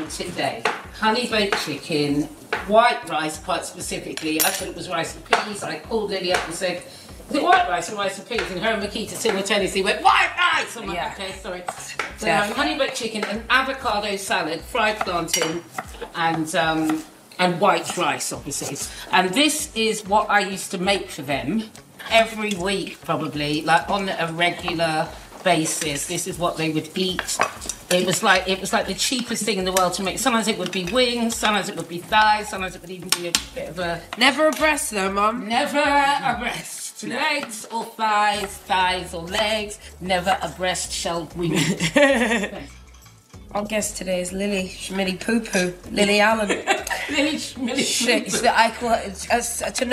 today. Honey baked chicken, white rice quite specifically. I thought it was rice and peas. I called Lily up and said, is it white rice or rice and peas? And her and Miquita simultaneously went, white rice! I'm like, okay, sorry. So honey baked chicken, an avocado salad, fried plantain, and white rice, obviously. And this is what I used to make for them every week, probably, like on a regular basis. This is what they would eat. It was like the cheapest thing in the world to make. Sometimes it would be wings, sometimes it would be thighs, sometimes it would even be a bit of a... Never a breast though, Mum. Never a breast. No. Legs or thighs or legs. Never a breast shelled wing. Our guest today is Lily Schmilly Poo Poo. Lily Allen. Lily Schmilly Poo Poo. I call it,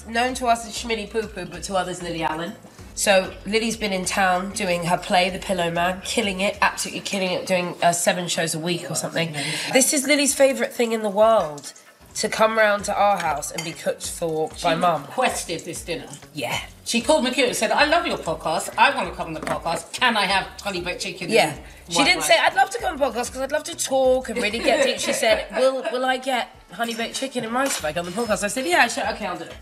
known to us as Schmilly Poo Poo, but to others, Lily Allen. So Lily's been in town doing her play, The Pillow Man, killing it, absolutely killing it, doing 7 shows a week or something. This is Lily's favourite thing in the world, to come round to our house and be cooked for by Mum. She requested this dinner. Yeah. She called Miquita and said, I love your podcast. I want to come on the podcast. Can I have honey baked chicken? Yeah. She didn't say, I'd love to come on the podcast because I'd love to talk and really get deep. She said, will I get honey baked chicken and rice if I go on the podcast? I said, yeah, sure, okay, I'll do it.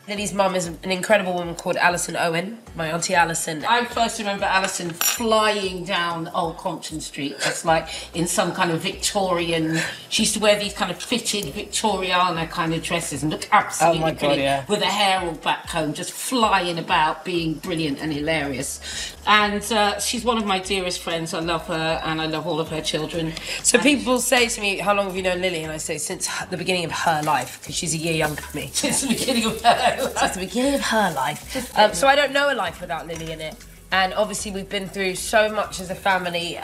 Lily's mum is an incredible woman called Alison Owen, my auntie Alison. I first remember Alison flying down Old Compton Street, just like in some kind of Victorian... She used to wear these kind of fitted Victoriana kind of dresses and look absolutely brilliant, with her hair all back home, just flying about, being brilliant and hilarious. And she's one of my dearest friends. I love her and I love all of her children. So people say to me, how long have you known Lily? And I say, since the beginning of her life, because she's a year younger than me. Since the beginning of her life. Since the beginning of her life. So I don't know a life without Lily in it. And obviously we've been through so much as a family,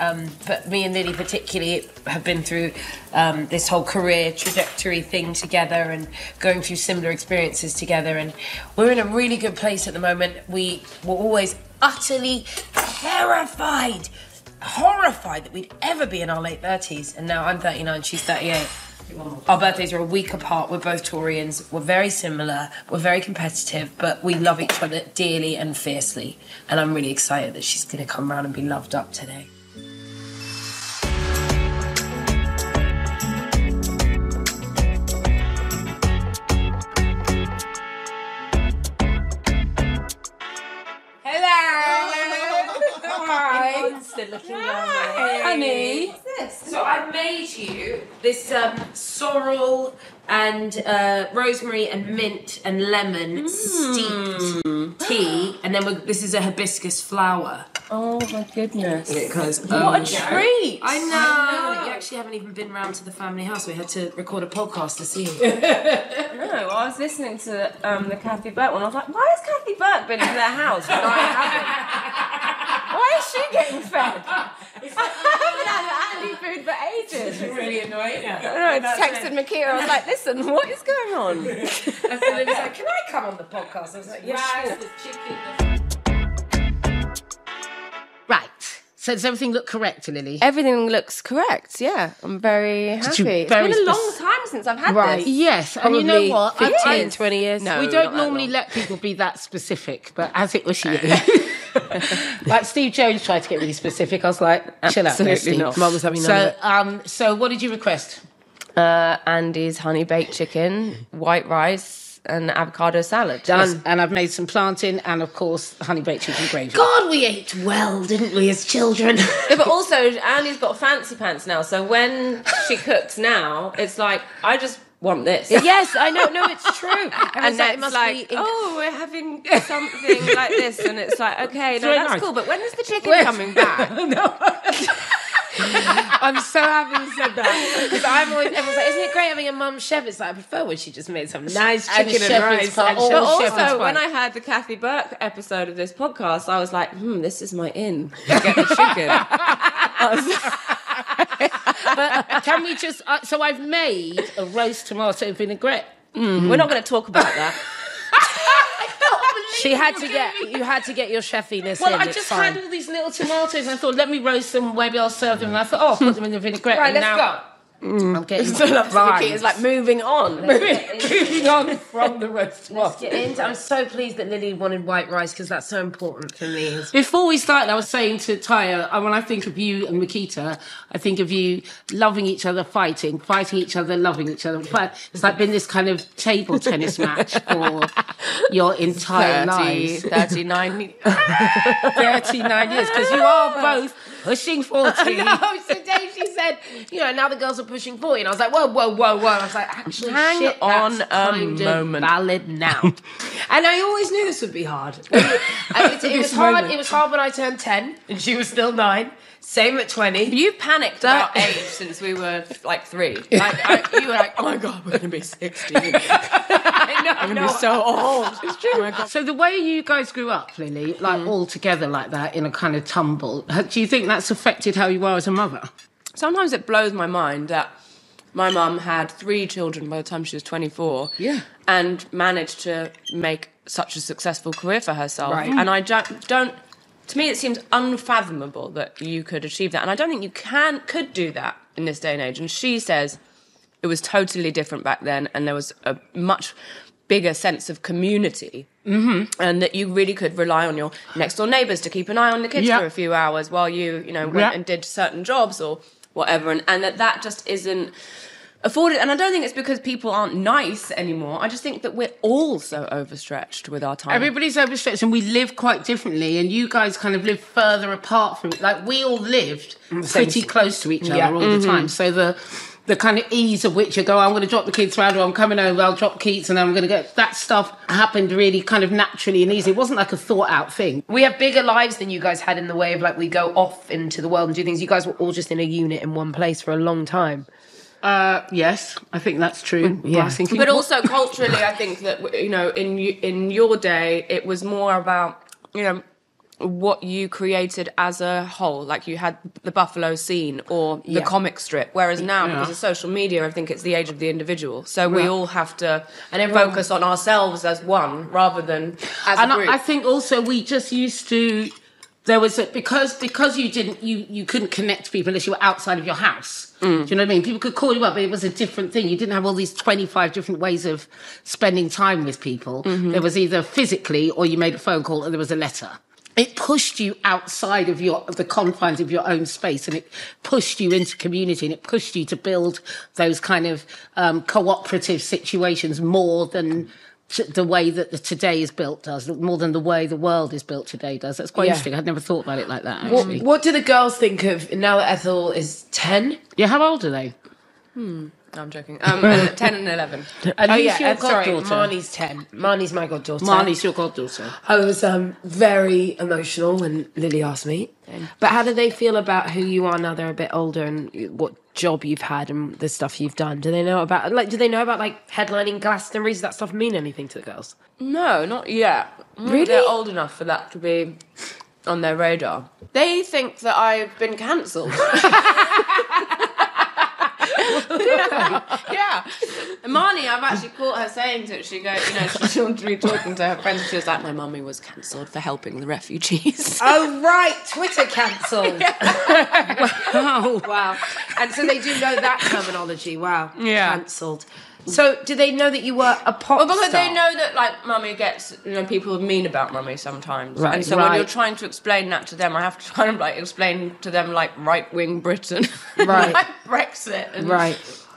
but me and Lily particularly have been through this whole career trajectory thing together and going through similar experiences together. And we're in a really good place at the moment. We were always utterly horrified that we'd ever be in our late 30s. And now I'm 39, she's 38. Our birthdays are a week apart. We're both Taurians. We're very similar. We're very competitive, but we love each other dearly and fiercely. And I'm really excited that she's going to come round and be loved up today. Looking honey. So I made you this sorrel and rosemary and mint and lemon steeped tea, and then this is a hibiscus flower. Oh my goodness! It goes. What a treat! I know. You actually haven't even been round to the family house. We had to record a podcast to see you. No, I was listening to the Kathy Burke one. I was like, why has Kathy Burke been in their house and I haven't? Why is she getting fed? I haven't had Andy food for ages. It's really annoying. I texted Miquita. I was like, listen, what is going on? And then he was like, can I come on the podcast? I was like, yeah, sure. Right. So does everything look correct, Lily? Everything looks correct, yeah. I'm very happy. It's been a long time since I've had this. Yes, and you know what? 15, 20 years. No, we don't normally let people be that specific, but as it was you. Like Steve Jones tried to get really specific. I was like, chill out, absolutely not. Mum was having none of it. So what did you request? Andy's honey baked chicken, white rice, and avocado salad. Done. Yes, and I've made some plantain and, of course, honey baked chicken gravy. God, we ate well, didn't we, as children? Yeah, but also, Andy's got fancy pants now, so when she cooks now, it's like, I just want this. Yes, I know. No, it's true. And then it's like, oh, we're having something like this, and it's like, okay, no, that's nice. Cool, but when is the chicken coming back? No. I'm so happy you said that. Because everyone's like, isn't it great having a mum chef? It's like, I prefer when she just made some nice chicken and rice. But also, when I heard the Kathy Burke episode of this podcast, I was like, this is my in to get the chicken. But can we just... so I've made a roast tomato vinaigrette. We're not going to talk about that. You had to get your chefiness in. Well, I just had all these little tomatoes and I thought, let me roast them, maybe I'll serve them. And I thought, I'll put them in the vinaigrette. Right, let's go. I'm getting It's like moving on. moving on from the roast Let's get into. I'm so pleased that Lily wanted white rice because that's so important for me. Before we started, I was saying to Taya, when I think of you and Miquita, I think of you loving each other, fighting each other, loving each other. But it's like been this kind of table tennis match for your entire lives. 39 39 years, because you are both pushing 40. No, today she said, now the girls are pushing 40. And I was like, whoa. I was like, actually, Hang on that's a kind moment. of valid now. And I always knew this would be hard. It was hard. It was hard when I turned 10 and she was still 9. Same at 20. You panicked about age since we were like 3. Like, you were like, oh my God, we're going to be 60. I know. I'm going to be so old. It's true. Oh my God. So the way you guys grew up, Lily, like all together like that in a kind of tumble, do you think that's affected how you are as a mother? Sometimes it blows my mind that my mum had 3 children by the time she was 24. Yeah. And managed to make such a successful career for herself. Right. And I don't to me, it seems unfathomable that you could achieve that. And I don't think you could do that in this day and age. And she says it was totally different back then, and there was a much bigger sense of community, and that you really could rely on your next-door neighbours to keep an eye on the kids for a few hours while you went and did certain jobs or whatever, and that just isn't afforded. And I don't think it's because people aren't nice anymore. I just think that we're all so overstretched with our time. Everybody's overstretched, and we live quite differently, and you guys kind of live further apart from it. Like, we all lived pretty close to each other all the time. So the kind of ease of which you go, I'm going to drop the kids around, or I'm coming over, I'll drop Keats, and I'm going to get... That stuff happened really kind of naturally and easy. It wasn't like a thought-out thing. We have bigger lives than you guys had in the way of, like, we go off into the world and do things. You guys were all just in a unit in one place for a long time. Yes, I think that's true. Yeah. But also culturally, I think that, in your day, it was more about, what you created as a whole. Like, you had the Buffalo scene or the comic strip. Whereas now, because of social media, I think it's the age of the individual. So we all have to focus on ourselves as one rather than as a group. I think also we just used to... There was because you couldn't connect to people unless you were outside of your house. Do you know what I mean? People could call you up, but it was a different thing. You didn't have all these 25 different ways of spending time with people. There was either physically, or you made a phone call, or there was a letter. It pushed you outside of the confines of your own space, and it pushed you into community, and it pushed you to build those kind of cooperative situations more than the way that the today is built does, more than the way the world is built today does. That's quite interesting. I'd never thought about it like that, actually. What do the girls think of, now that Ethel is 10? Yeah, how old are they? No, I'm joking. 10 and 11. Sorry, Marnie's 10. Marnie's my goddaughter. Marnie's your goddaughter. I was very emotional when Lily asked me. But how do they feel about who you are now they're a bit older, and what job you've had and the stuff you've done? Do they know about headlining Glastonbury? Does that stuff mean anything to the girls? No, not yet. Really? They're old enough for that to be on their radar. They think that I've been cancelled. Yeah. Marnie, I've actually caught her saying to it. She goes, she wanted to be talking to her friends. She was like, my mummy was cancelled for helping the refugees. Oh, right. Twitter cancelled. Wow. And so they do know that terminology. Wow. Yeah. Cancelled. So, do they know that you were a pop because star? they know that, like, mummy gets, people mean about mummy sometimes. Right. And so when you're trying to explain that to them, I have to kind of, like, explain to them, like, right-wing Britain. Right. Like Brexit.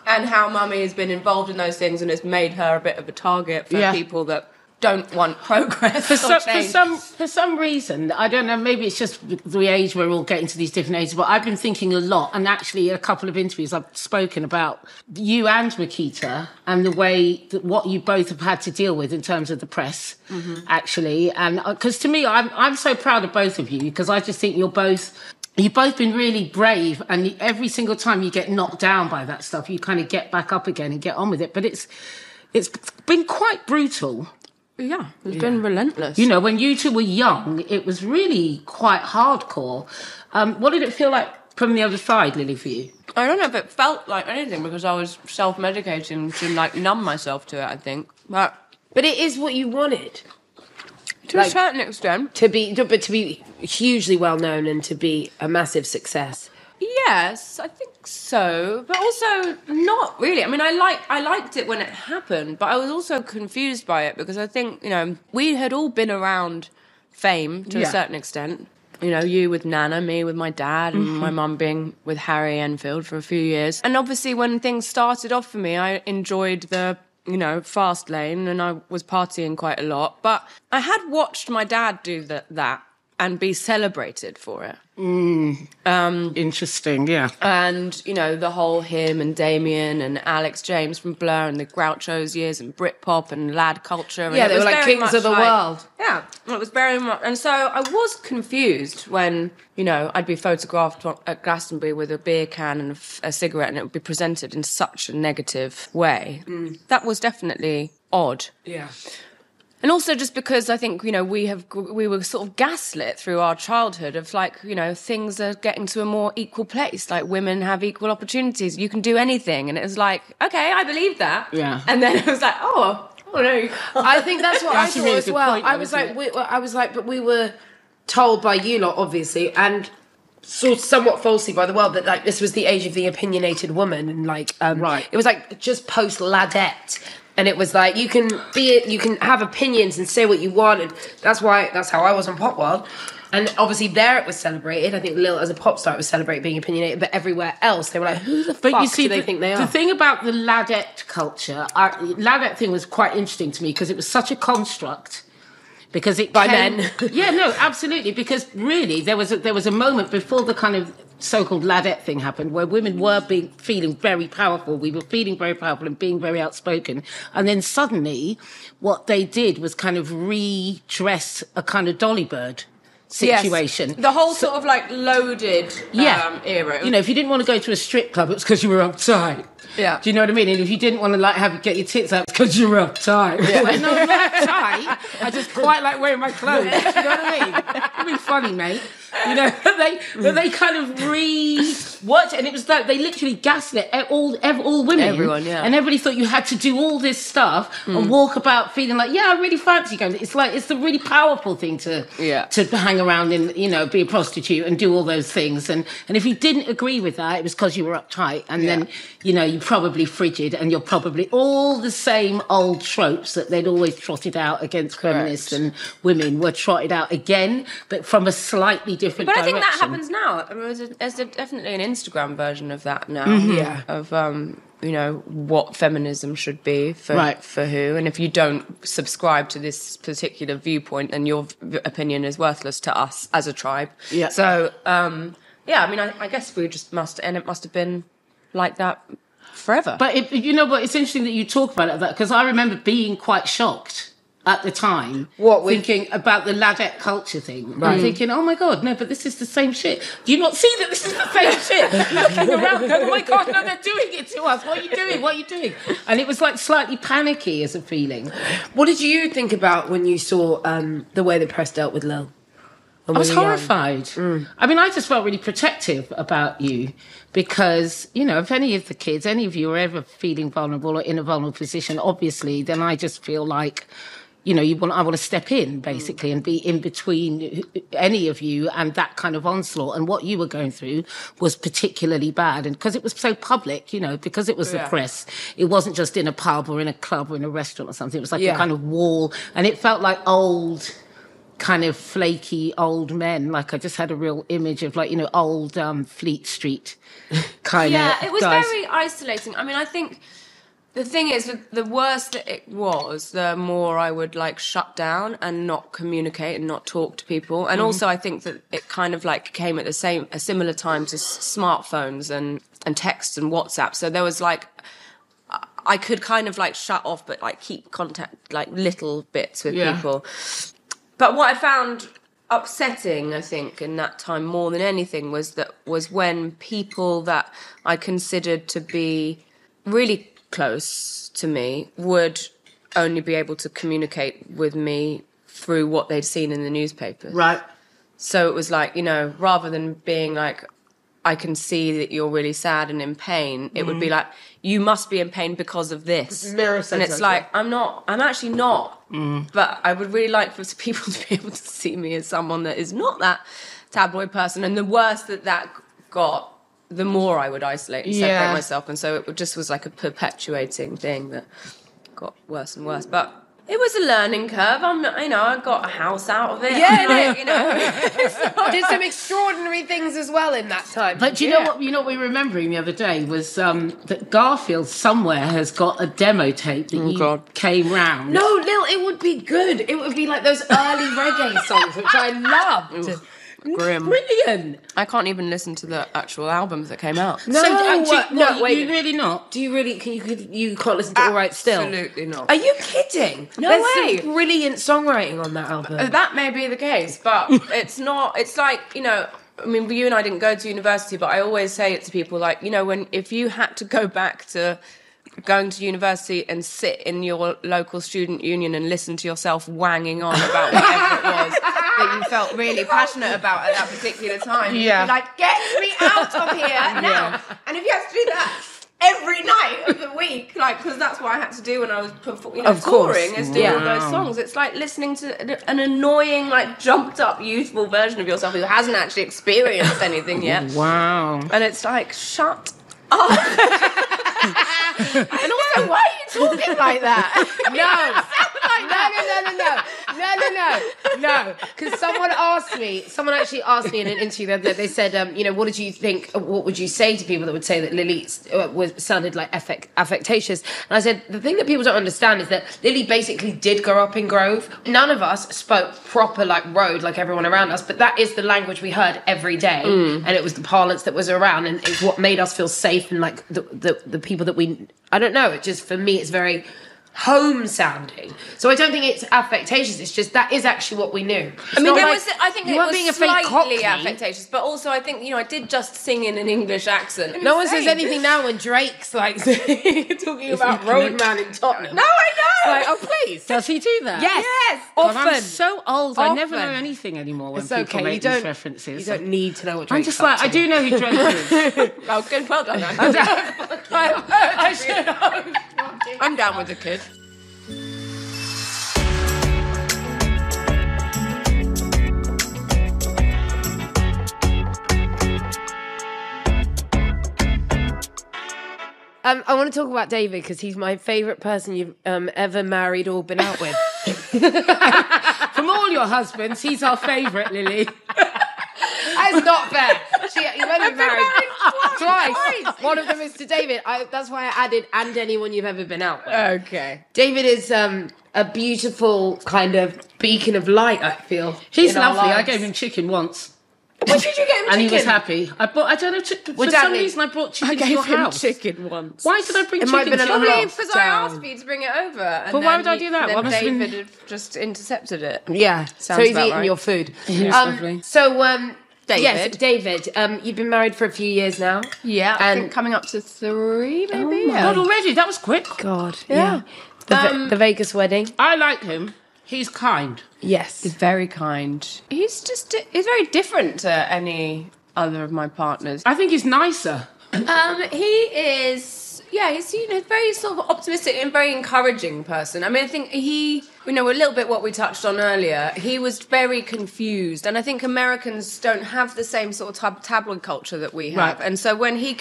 And how mummy has been involved in those things, and it's made her a bit of a target for people that don't want progress or change. For some reason, I don't know, maybe it's just the age we're all getting to these different ages, but I've been thinking a lot, and actually in a couple of interviews I've spoken about you and Miquita and the way that what you both have had to deal with in terms of the press, actually. And because to me, I'm so proud of both of you, because I just think you've both been really brave, and every single time you get knocked down by that stuff, you kind of get back up again and get on with it. But it's been quite brutal. Yeah, it's been relentless. When you two were young, it was really quite hardcore. What did it feel like from the other side, Lily, for you? I don't know if it felt like anything, because I was self-medicating to, like, numb myself to it, I think. But it is what you wanted. To a certain extent. To be hugely well known and to be a massive success. Yes, I think so, but also not really. I mean, I liked it when it happened, but I was also confused by it because I think, you know, we had all been around fame to a certain extent. You know, you with Nana, me with my dad, and my mum being with Harry Enfield for a few years. And obviously when things started off for me, I enjoyed the, you know, fast lane, and I was partying quite a lot. But I had watched my dad do that and be celebrated for it. Interesting, yeah. And, you know, the whole him and Damien and Alex James from Blur and the Groucho's years and Britpop and lad culture. And They were like kings of the world. Yeah, it was very much. And so I was confused when, you know, I'd be photographed at Glastonbury with a beer can and a cigarette, and it would be presented in such a negative way. That was definitely odd. Yeah. And also just because I think, you know, we were sort of gaslit through our childhood of like, you know, things are getting to a more equal place. Like women have equal opportunities. You can do anything. And it was like, okay, I believe that. Yeah. And then it was like, oh no. I think that's what I That's a thought really as good well. point, I was like, but we were told by you lot, obviously, and sort of somewhat falsely by the world, that like this was the age of the opinionated woman, and like Right. it was like just post Ladette. And it was like, you can have opinions and say what you want, and that's how I was on Pop World. And obviously there it was celebrated. I think Lil, as a pop star, it was celebrated being opinionated, but everywhere else they were like, who the fuck do they think they are? The thing about the ladette culture, ladette thing was quite interesting to me because it was such a construct. Because it By came, men. Yeah, no, absolutely. Because really, there was a moment before the kind of so-called ladette thing happened where women were feeling very powerful. We were feeling very powerful and being very outspoken. And then suddenly, what they did was kind of redress a kind of Dolly Bird situation. Yes. The whole sort of like loaded era. You know, if you didn't want to go to a strip club, it was because you were uptight. Yeah. Do you know what I mean? And if you didn't want to like get your tits out, it's because you were uptight. Yeah. Like, no, I'm not uptight. I just quite like wearing my clothes. Do you know what I mean? It'd be funny, mate. You know, they kind of watch, and it was like they literally gaslit all women. Everyone, yeah. And everybody thought you had to do all this stuff and walk about feeling like, yeah, I really fancy going. It's like it's the really powerful thing to hang around and, you know, be a prostitute and do all those things. And if you didn't agree with that, it was because you were uptight, and then, you know, you're probably frigid, and you're probably all the same old tropes that they'd always trotted out against feminists and women were trotted out again, but from a slightly different But direction. I think that happens now. I mean, there's definitely an Instagram version of that now. Yeah. Of you know, what feminism should be for who, and if you don't subscribe to this particular viewpoint, then your opinion is worthless to us as a tribe. Yeah. So I mean, I guess we just must, and it must have been like that forever. But you know what? It's interesting that you talk about it, because I remember being quite shocked at the time, thinking about the ladette culture thing. I'm thinking, oh my God, no, but this is the same shit. Do you not see that this is the same shit? Looking around going, oh my God, no, they're doing it to us. What are you doing? What are you doing? And it was like slightly panicky as a feeling. What did you think about when you saw the way the press dealt with Lil? I was horrified. I mean, I just felt really protective about you because, you know, if any of the kids, any of you are ever feeling vulnerable or in a vulnerable position, obviously, then I just feel like, you know, I want to step in, basically, and be in between any of you and that kind of onslaught. And what you were going through was particularly bad. And because it was so public, you know, because it was the press, it wasn't just in a pub or in a club or in a restaurant or something. It was like a kind of wall. And it felt like old, kind of flaky old men. Like I just had a real image of, like, you know, old Fleet Street kind of Yeah, it was guys. very isolating. I mean, I think the thing is, the worse that it was, the more I would like shut down and not communicate and not talk to people. And also, I think that it kind of like came at a similar time to smartphones and texts and WhatsApp. So there was like, I could kind of like shut off, but like keep contact, like little bits with people. But what I found upsetting, I think, in that time more than anything was when people that I considered to be really close to me would only be able to communicate with me through what they'd seen in the newspapers. Right. So it was like, you know, rather than being like, I can see that you're really sad and in pain, it would be like, you must be in pain because of this. And it's like, I'm actually not. But I would really like for people to be able to see me as someone that is not that tabloid person. And the worse that got, the more I would isolate and separate myself. And so it just was like a perpetuating thing that got worse and worse. But it was a learning curve. I got a house out of it. Yeah, did some extraordinary things as well in that time. But do you know what? You know what we were remembering the other day was that Garfield somewhere has got a demo tape that came round. No, Lil, it would be good. It would be like those early reggae songs, which I loved. Grim. Brilliant. I can't even listen to the actual albums that came out. No, wait. You really not? Do you really? You can't listen to All Right Still? Absolutely not. Are you kidding? No There's way. some brilliant songwriting on that album. That may be the case, but it's not. It's like, I mean, you and I didn't go to university, but I always say it to people, like, if you had to go back to going to university and sit in your local student union and listen to yourself wanging on about whatever it was that you felt really passionate about at that particular time. Yeah. You'd be like, get me out of here now. And if you have to do that every night of the week, because that's what I had to do when I was touring, is do all those songs. It's like listening to an annoying, jumped up, youthful version of yourself who hasn't actually experienced anything yet. Wow. And it's like, shut up. And also, why are you talking like that? No. Because someone actually asked me in an interview the other day, they said, what did you think, what would you say to people that would say that Lily sounded like affectatious? And I said, the thing that people don't understand is that Lily basically did grow up in Grove. None of us spoke proper road like everyone around us, but that is the language we heard every day. And it was the parlance that was around, and it's what made us feel safe, and the people that I don't know, it just, for me, it's very home sounding. So I don't think it's affectatious, it's just that is actually what we knew. I mean, I think it was being a fake slightly Cockney. affectatious, but also I think, I did just sing in an English accent. No one says anything now when Drake's talking about Roadman in Tottenham. No, I know! Oh, please. Does he do that? Yes. God, Often. I'm so old. I never know anything anymore when It's people okay. make these references. You don't need to know what Drake's I'm just like, I do know who Drake is. Oh, good, well done. I'm down with the kid. I want to talk about David because he's my favourite person you've ever married or been out with. From all your husbands, he's our favourite, Lily. That's not fair. You've only been married twice. One of them is to David. That's why I added, and anyone you've ever been out with. Okay. David is a beautiful kind of beacon of light, I feel. He's lovely. I gave him chicken once. When did you get him chicken? And he was happy. I don't know, for some reason I brought chicken to your house. Chicken once. Why did I bring It chicken might have been to a your lot. house? Because I asked for you to bring it over. And But why would I do that? Then Why must David have had just intercepted it. Yeah. So Sounds he's about eating right. your food. lovely. David. Yes, David. You've been married for a few years now. Yeah, I And- think coming up to 3, maybe. God, already? That was quick. God. Yeah. The Vegas wedding. I like him. He's kind. Yes. He's very kind. He's very different to any other of my partners. I think he's nicer. He is, he's very sort of optimistic and very encouraging person. I mean, I think a little bit what we touched on earlier, he was very confused. And I think Americans don't have the same sort of tabloid culture that we have. Right. And so when he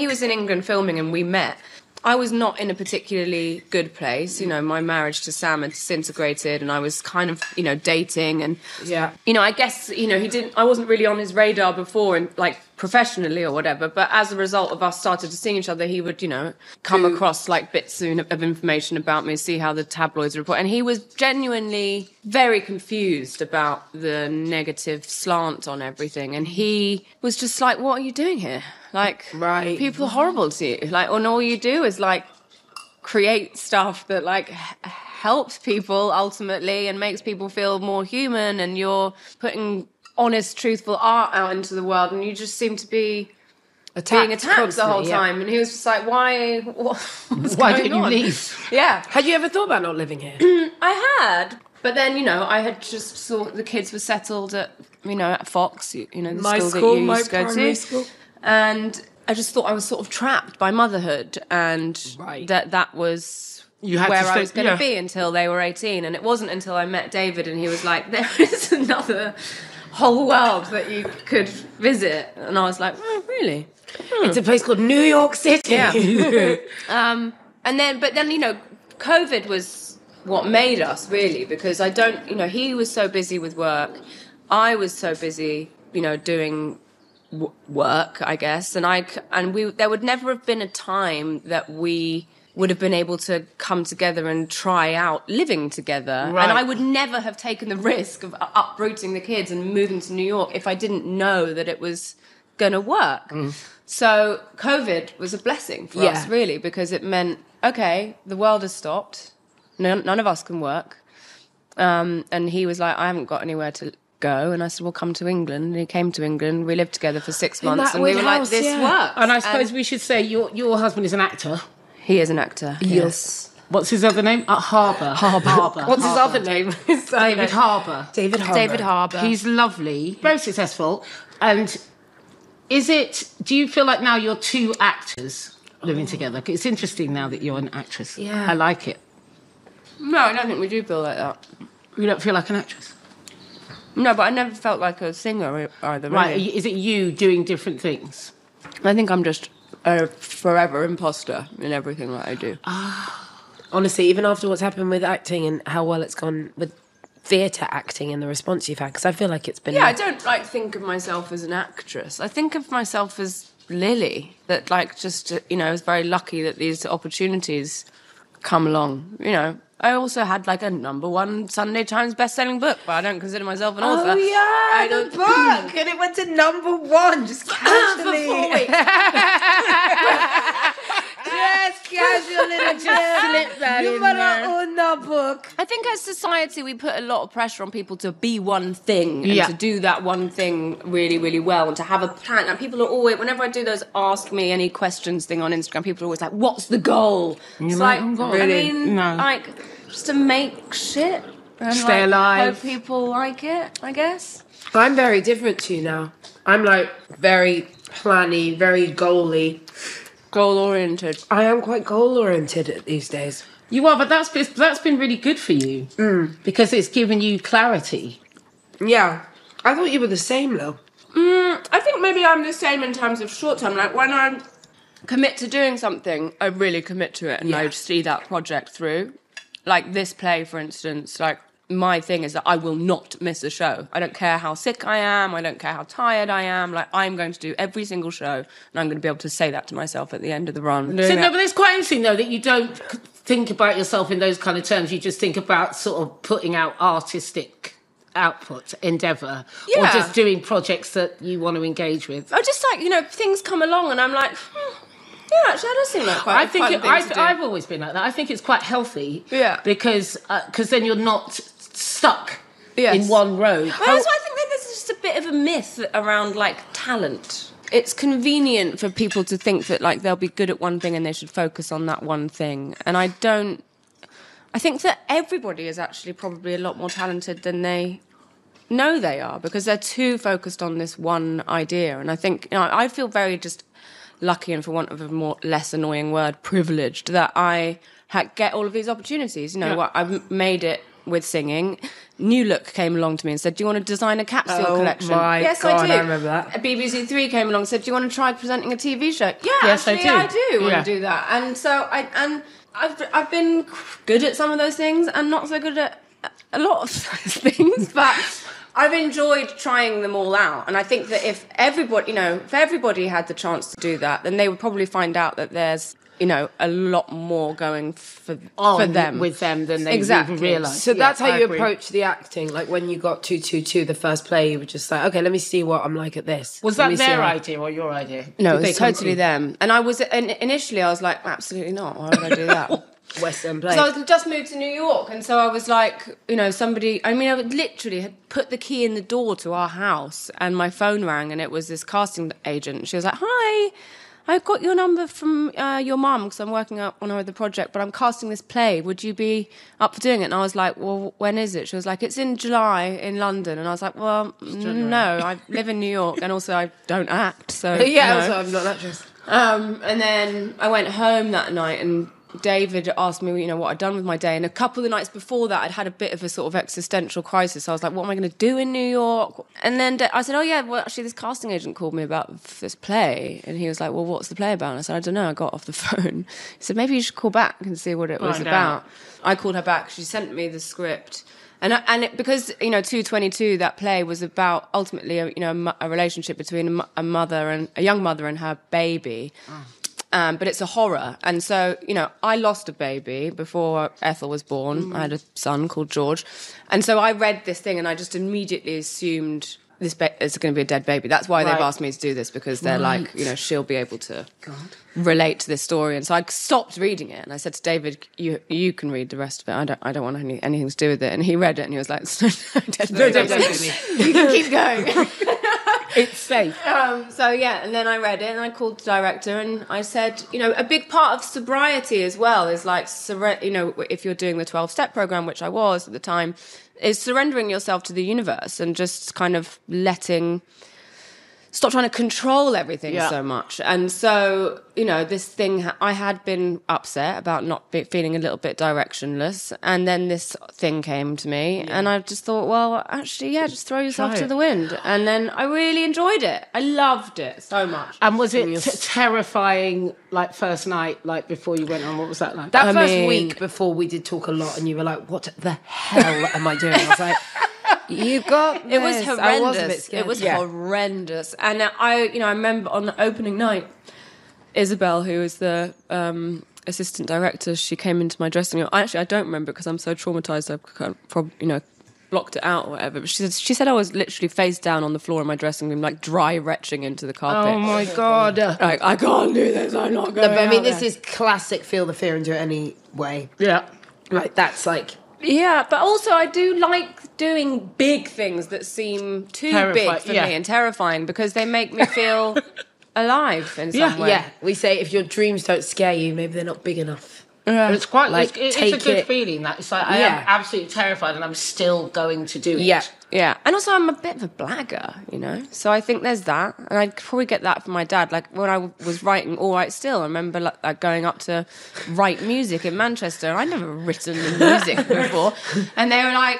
was in England filming and we met, I was not in a particularly good place. My marriage to Sam had disintegrated and I was kind of, dating and, I guess, I wasn't really on his radar before and professionally or whatever. But as a result of us started to see each other, he would, come across bits of information about me, see how the tabloids report. And he was genuinely very confused about the negative slant on everything. And he was just like, what are you doing here? Right. People are horrible to you. And all you do is create stuff that helps people ultimately and makes people feel more human. And you're putting honest, truthful art out into the world, and you just seem to be being attacked the whole time. And he was just like, why? Why didn't you leave? Yeah. Had you ever thought about not living here? I had. But then, I had just thought the kids were settled at, at Fox, the My school school, that you my used to go primary to. school. And I just thought I was sort of trapped by motherhood, and that was where I was going to be until they were 18. And it wasn't until I met David and he was like, there is another whole world that you could visit. And I was like, oh, really? It's a place called New York City. Yeah. But then, you know, COVID was what made us, really, because he was so busy with work. I was so busy, you know, doing work, I guess. There would never have been a time that we would have been able to come together and try out living together. Right. And I would never have taken the risk of uprooting the kids and moving to New York if I didn't know that it was going to work. So COVID was a blessing for us, really, because it meant, okay, the world has stopped. None of us can work. And he was like, I haven't got anywhere to go. And I said, well, come to England. And he came to England. We lived together for 6 months. And we were like, this works. And I suppose we should say your husband is an actor. He is an actor. Yes. What's his other name? Harbour. What's his other name? David Harbour. David Harbour. He's lovely, very successful. And do you feel like now you're two actors living together? It's interesting now that you're an actress. Yeah. I like it. No, I don't think we do feel like that. You don't feel like an actress? No, but I never felt like a singer either. Right, really. is it you doing different things? I think I'm just a forever imposter in everything that I do. Honestly, even after what's happened with acting and how well it's gone with theatre acting and the response you've had, because I feel like it's been... Yeah, I don't, think of myself as an actress. I think of myself as Lily, that, just, you know, I was very lucky that these opportunities come along, you know. I also had, a #1 Sunday Times bestselling book, but I don't consider myself an author. Oh, yeah, the book! And it went to #1, just casually. For 4 weeks. Just casually, just slip that in there. Own the book. I think as society, we put a lot of pressure on people to be one thing and to do that one thing really, really well and to have a plan. And people are always, whenever I do those ask me any questions thing on Instagram, people are always like, what's the goal? It's just to make shit and stay alive. Hope people like it, I guess. I'm very different to you now. I'm very planny, very goaly. Goal-oriented. I am quite goal-oriented these days. You are, but that's been really good for you because it's given you clarity. Yeah. I thought you were the same, though. I think maybe I'm the same in terms of short term. When I commit to doing something, I really commit to it and I see that project through. Like this play, for instance, my thing is that I will not miss a show. I don't care how sick I am. I don't care how tired I am. I'm going to do every single show, and I'm going to be able to say that to myself at the end of the run. But it's quite interesting, though, that you don't think about yourself in those kind of terms. You just think about sort of putting out artistic output, endeavour, or just doing projects that you want to engage with. I just things come along, and I'm like... Yeah, actually, that does seem like quite fun thing to do. I've always been like that. I think it's quite healthy. Yeah. Because then you're not stuck in one road. Well, that's why I think that there's just a bit of a myth around, talent. It's convenient for people to think that, they'll be good at one thing and they should focus on that one thing. And I think that everybody is actually probably a lot more talented than they know they are because they're too focused on this one idea. And I think, I feel very just... lucky and, for want of a less annoying word, privileged that I get all of these opportunities. I've made it with singing. New Look came along to me and said, do you want to design a capsule collection? Yes, God, I do. I remember that. BBC Three came along and said, do you want to try presenting a TV show? Yeah, yes, actually, I do want to do that. And so I've been good at some of those things and not so good at a lot of those things, but... I've enjoyed trying them all out, and I think that if everybody had the chance to do that, then they would probably find out that there's, a lot more going for them with them than they exactly. even realise. So that's how you approach the acting. Like when you got 222, the first play, you were just like, okay, let me see what I'm like at this. Was that their idea or your idea? No, it was totally them. And initially I was like, absolutely not. Why would I do that? West End play. So I just moved to New York, and so I was like, somebody... I literally had put the key in the door to our house, and my phone rang, and it was this casting agent. She was like, hi, I got your number from your mum, because I'm working on another project, but I'm casting this play. Would you be up for doing it? And I was like, well, when is it? She was like, it's in July in London. And I was like, well, no, I live in New York, and also I don't act, so... Also I'm not an actress. And then I went home that night and David asked me, what I'd done with my day. And a couple of the nights before that, I'd had a bit of a sort of existential crisis. I was like, what am I going to do in New York? And then I said, oh, yeah, well, actually, this casting agent called me about this play. And he was like, well, what's the play about? And I said, I don't know. I got off the phone. He said, maybe you should call back and see what it was about. I called her back. She sent me the script. Because 222, that play was about ultimately a relationship between a young mother and her baby. But it's a horror. And so, I lost a baby before Ethel was born. I had a son called George. And so I read this thing and I just immediately assumed it's going to be a dead baby. That's why they've asked me to do this, because they're like, she'll be able to relate to this story. And so I stopped reading it and I said to David, you can read the rest of it. I don't want anything to do with it. And he read it and he was like, dead baby. You can keep going. It's safe. And then I read it and I called the director and I said, a big part of sobriety as well is like, if you're doing the 12-step program, which I was at the time, is surrendering yourself to the universe and just kind of stop trying to control everything so much. And so, this thing, I had been upset about not feeling a little bit directionless. And then this thing came to me and I just thought, well, actually, just throw yourself to the wind. And then I really enjoyed it. I loved it so much. And was it terrifying, like, first night, like, before you went on? What was that like? That first week before we did talk a lot and you were like, what the hell am I doing? I was like... You got this. It was horrendous. I was a bit scared. It was horrendous. And I remember on the opening night, Isabel, who was the assistant director, she came into my dressing room. I don't remember because I'm so traumatized. I've probably, blocked it out or whatever. But she said I was literally face down on the floor in my dressing room, like dry retching into the carpet. Oh my God. Like, I can't do this. I'm not going. No, but I mean, this is classic feel the fear and do it anyway. Yeah. Like, that's like... Yeah, but also I do like doing big things that seem too big for me and terrifying because they make me feel alive in some way. Yeah, we say if your dreams don't scare you, maybe they're not big enough. Yeah. But it's quite like it's a good feeling. That it's like I am absolutely terrified and I'm still going to do it. Yeah, and also I'm a bit of a blagger, so I think there's that, and I'd probably get that from my dad. Like when I was writing All Right Still, I remember like going up to write music in Manchester, and I'd never written music before, and they were like,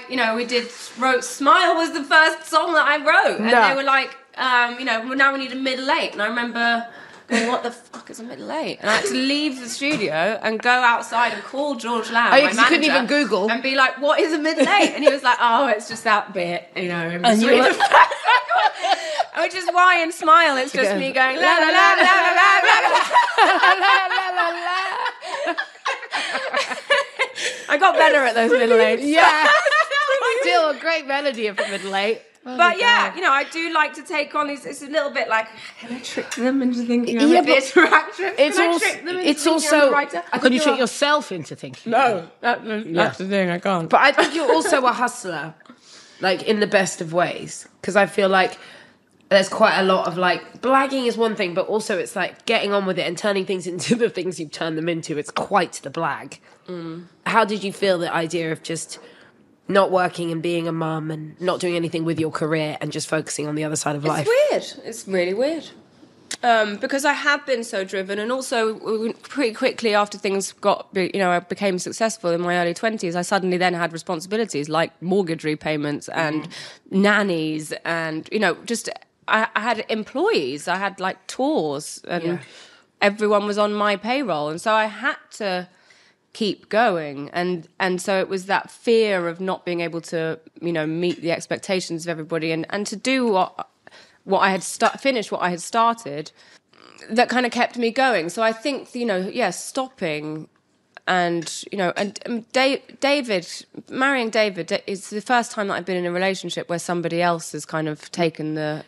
wrote Smile was the first song that I wrote, and they were like, well, now we need a middle eight, and I remember going, what the fuck is a middle eight? And I had to leave the studio and go outside and call George Lamb, my manager, you couldn't even Google, and be like, what is a middle eight? And he was like, oh, it's just that bit, in between. Which is why in Smile it's just me going la la la la la la la la la. I got better at those middle eights. Yeah. Still a great melody of a middle eight. But I do like to take on these. It's a little bit like, can I trick them into thinking I'm a theatre actress? It's also. Can you trick yourself into thinking? No, that's the thing. I can't. But I think you're also a hustler, like in the best of ways, because I feel like there's quite a lot of like blagging is one thing, but also it's like getting on with it and turning things into the things you've turned them into. It's quite the blag. How did you feel the idea of just not working and being a mum and not doing anything with your career and just focusing on the other side of life? It's weird. It's really weird. Because I have been so driven, and also pretty quickly after things I became successful in my early 20s, I suddenly then had responsibilities like mortgage repayments and nannies and, I had employees, I had like tours and everyone was on my payroll. And so I had to keep going, and so it was that fear of not being able to meet the expectations of everybody and to do what I had finished what I had started that kind of kept me going. So I think stopping and marrying David is the first time that I've been in a relationship where somebody else has kind of taken the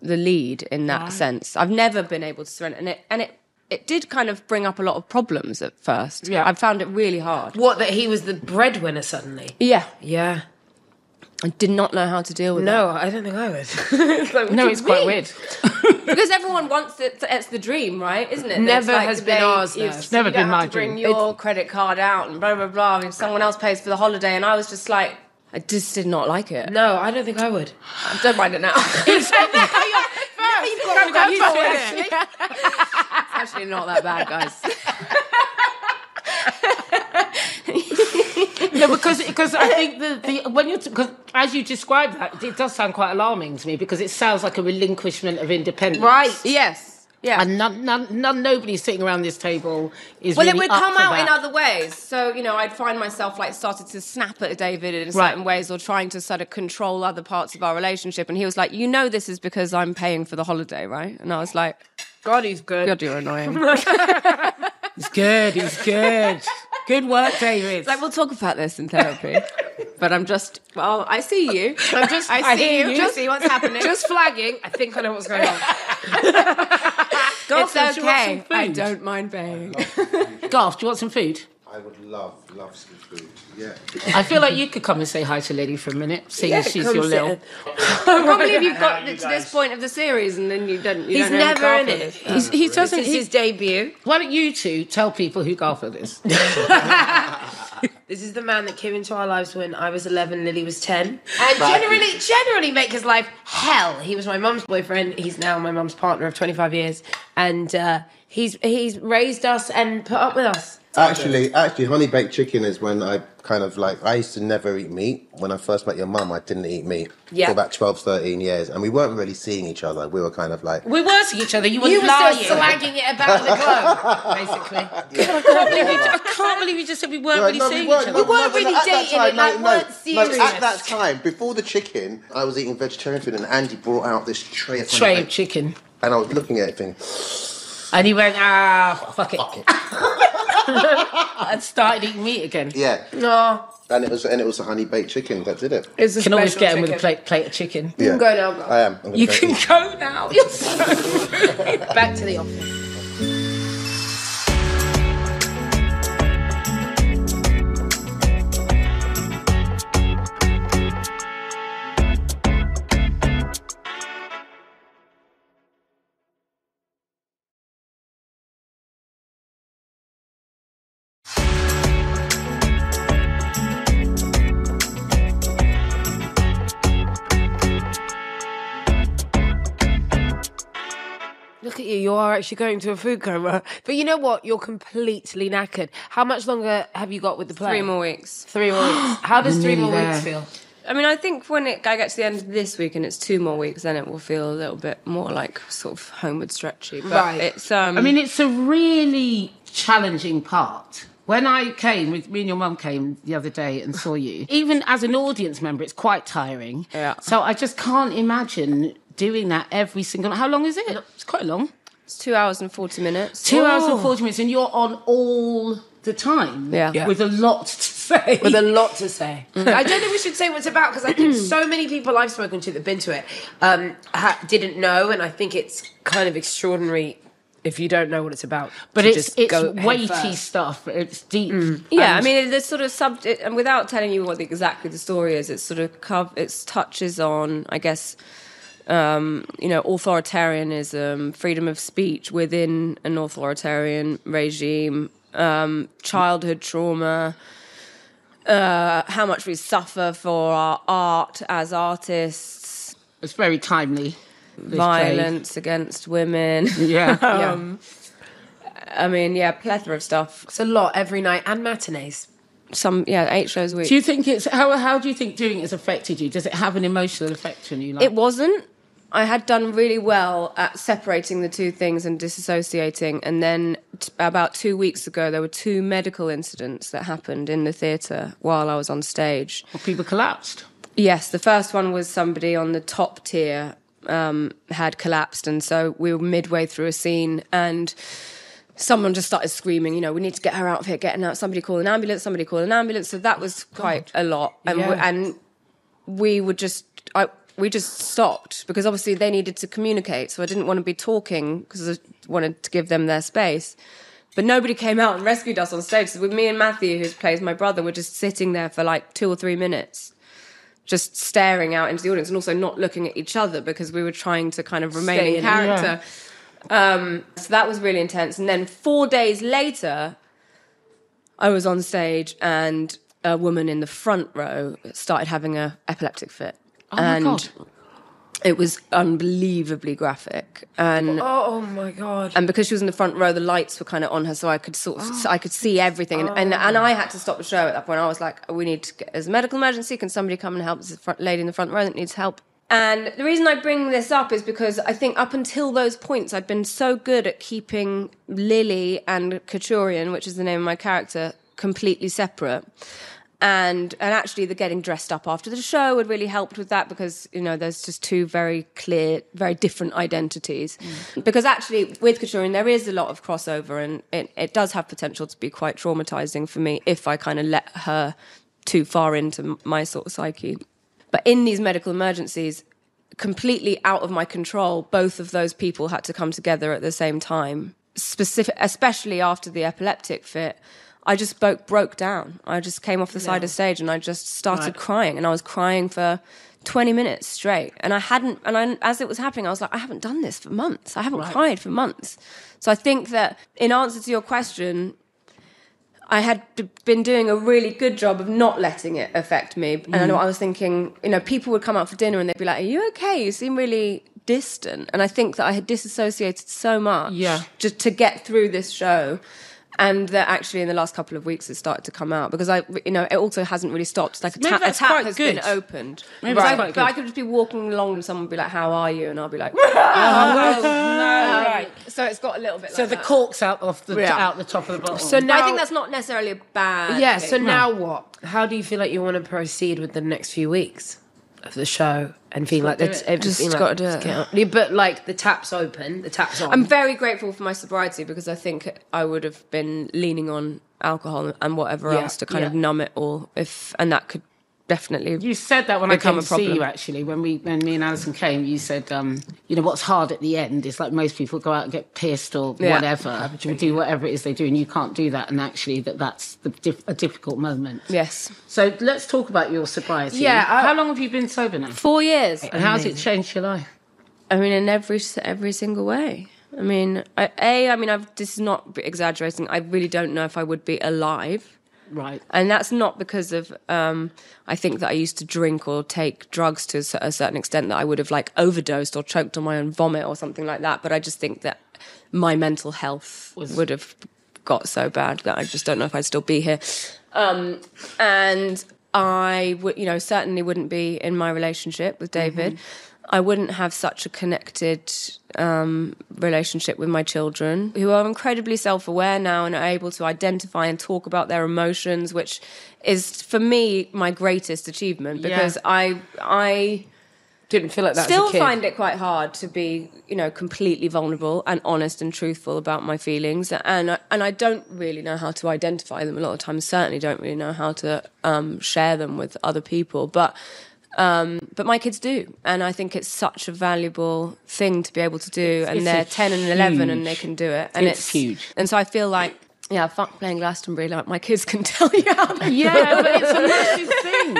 lead in that sense. I've never been able to surrender, and it did kind of bring up a lot of problems at first. Yeah. I found it really hard. What, that he was the breadwinner suddenly? Yeah. Yeah. I did not know how to deal with it. No, I don't think I would. It's quite weird. Because everyone wants it. It's the dream, right? Isn't it? Never has been ours, though. It's never been my dream. You don't have to bring your credit card out and blah, blah, blah. I mean, someone else pays for the holiday. And I was just like, I just did not like it. No, I don't think I would. I don't mind it now. You've got to go for it. It's actually not that bad, guys. No, because I think the when you because as you describe that, it does sound quite alarming to me because it sounds like a relinquishment of independence. Right. Yes. Yeah. And nobody sitting around this table is Well, really it would up come for out that. in other ways. So, I'd find myself like started to snap at David in certain ways or trying to sort of control other parts of our relationship. And he was like, this is because I'm paying for the holiday, right? And I was like, God, he's good. God, you're annoying. He's good. Good work, David. Like, we'll talk about this in therapy. But I see you. I hear you. Just see what's happening. Just flagging. I think I know what's going on. It's do you want okay. some food? I don't mind paying. Garth, do you want some food? I would love some food. Yeah. I feel like you could come and say hi to Lily for a minute, seeing as she's come your sit little. in. I can't believe you've got to this point of the series and then you don't. He's don't know never in Garfield it. is. He doesn't. This is his debut. Why don't you two tell people who Garfield is? This is the man that came into our lives when I was 11, Lily was 10. And generally make his life hell. He was my mum's boyfriend. He's now my mum's partner of 25 years. And he's raised us and put up with us. Actually, honey baked chicken is when I kind of I used to never eat meat. When I first met your mum, I didn't eat meat for about 12, 13 years. And we weren't really seeing each other. We were kind of like... We were seeing each other. You were You were lying. still slagging it about the globe, basically. I can't believe you just said we weren't really seeing each other. We weren't really dating and weren't serious. At that time, before the chicken, I was eating vegetarian food and Andy brought out this tray of chicken. And I was looking at it thinking... And he went, fuck it. And started eating meat again. Yeah. No. And it was a honey baked chicken that did it. It's a Can always special get him with a chicken. plate of chicken. You can go now, Garth. I am. I'm You gonna can eat. go now. You're so Back to the office. Look at you, you are actually going to a food coma. But you know what? You're completely knackered. How much longer have you got with the play? 3 more weeks. 3 more weeks. How does 3 more Nearly weeks there. feel? I mean, I think when I get to the end of this week and it's 2 more weeks, then it will feel a little bit more like sort of homeward stretchy. But Right. it's I mean, it's a really challenging part. When I came, me and your mum came the other day and saw you, even as an audience member, it's quite tiring. Yeah. So I just can't imagine doing that every single... How long is it? It's quite long. It's 2 hours and 40 minutes. 2 hours and 40 minutes, and you're on all the time. Yeah. With a lot to say. With a lot to say. I don't think we should say what it's about because I think so many people I've spoken to that have been to it didn't know, and I think it's kind of extraordinary if you don't know what it's about. But to it's just go head weighty first. stuff. It's deep. Yeah, And- I mean, there's sort of subject, and without telling you what exactly the story is, it's sort of it touches on, I guess, authoritarianism, freedom of speech within an authoritarian regime, childhood trauma, how much we suffer for our art as artists, It's very timely. this violence against women. play. Yeah. I mean, plethora of stuff. It's a lot every night and matinees. 8 shows a week. Do you think it's... How do you think doing it has affected you? Does it have an emotional effect on you? It wasn't. I had done really well at separating the two things and disassociating. And then about 2 weeks ago, there were 2 medical incidents that happened in the theatre while I was on stage. Well, people collapsed. Yes, the first one was somebody on the top tier had collapsed. And so we were midway through a scene and someone just started screaming, we need to get her out of here, getting out. Somebody call an ambulance, somebody call an ambulance. So that was quite a lot. And we would just... we just stopped because obviously they needed to communicate. So I didn't want to be talking because I wanted to give them their space. But nobody came out and rescued us on stage. So with me and Matthew, who plays my brother, were just sitting there for 2 or 3 minutes, just staring out into the audience and also not looking at each other because we were trying to kind of remain in character. So that was really intense. And then 4 days later, I was on stage and a woman in the front row started having an epileptic fit. Oh, my God. It was unbelievably graphic, and Oh my God. and because she was in the front row, the lights were kind of on her, so I could I could see everything, and I had to stop the show at that point. I was like, we need to get, there's a medical emergency. Can somebody come and help? There's a lady in the front row that needs help. And the reason I bring this up is because I think up until those points, I'd been so good at keeping Lily and Katurian, which is the name of my character, completely separate. And actually the getting dressed up after the show had really helped with that, because, you know, there's just two very clear, very different identities. Because actually with Katurian, there is a lot of crossover, and it does have potential to be quite traumatizing for me if I kind of let her too far into my sort of psyche. But in these medical emergencies, completely out of my control, both of those people had to come together at the same time, especially after the epileptic fit. I just broke down. I just came off the side of stage and I just started crying, and I was crying for 20 minutes straight. And as it was happening, I was like, I haven't done this for months. I haven't cried for months. So I think that in answer to your question, I had been doing a really good job of not letting it affect me. And I was thinking, you know, people would come out for dinner and they'd be like, are you okay? You seem really distant. And I think that I had disassociated so much just to get through this show. And that actually in the last couple of weeks it started to come out, because it also hasn't really stopped. Like a tap has been opened. But I could just be walking along and someone would be like, how are you? And I'll be like, no. Right. So it's got a little bit like that. So the cork's out the top of the bottle. So now, I think that's not necessarily a bad thing. So now what? How do you feel like you want to proceed with the next few weeks of the show? And feeling like it's just got to do it. But like the tap's open, the tap's on. I'm very grateful for my sobriety, because I think I would have been leaning on alcohol and whatever else to kind of numb it all, and that could definitely. You said that when I came to see you, actually, when me and Alison came. You said, you know, what's hard at the end is like most people go out and get pissed or whatever, do whatever it is they do, and you can't do that. And actually, that's a difficult moment. Yes. So let's talk about your sobriety. Yeah. How long have you been sober now? 4 years. And how's it changed your life? I mean, in every single way. I mean, this is not exaggerating. I really don't know if I would be alive. Right. And that's not because of, I think that I used to drink or take drugs to a certain extent that I would have like overdosed or choked on my own vomit or something like that. But I just think that my mental health would have got so bad that I just don't know if I'd still be here. And I would, certainly wouldn't be in my relationship with David. I wouldn't have such a connected relationship with my children, who are incredibly self-aware now and are able to identify and talk about their emotions, which is, for me, my greatest achievement, because I didn't feel like that still as a kid. Find it quite hard to be, completely vulnerable and honest and truthful about my feelings, and I don't really know how to identify them a lot of times. Certainly don't really know how to share them with other people, but my kids do, and I think it's such a valuable thing to be able to do. And they're 10 and 11, and they can do it, and it's huge. And so I feel like, fuck playing Glastonbury. Like, my kids can tell you how they feel. But it's a massive thing.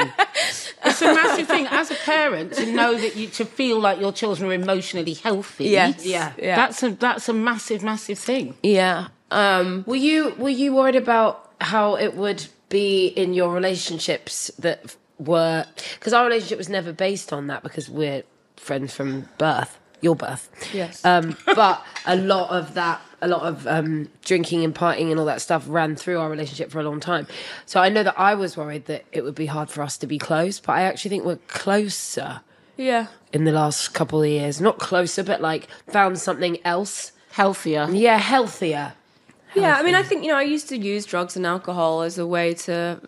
It's a massive thing as a parent to know that to feel like your children are emotionally healthy. Yes. Yeah. That's a massive, massive thing. Yeah. Were you worried about how it would be in your relationships that were, because our relationship was never based on that, because we're friends from birth, your birth. Yes. But a lot of drinking and partying and all that stuff ran through our relationship for a long time. So I know that I was worried that it would be hard for us to be close, but I actually think we're closer. Yeah. In the last couple of years, not closer, but like found something else. Healthier. Yeah, healthier. Yeah, I mean, I think, I used to use drugs and alcohol as a way to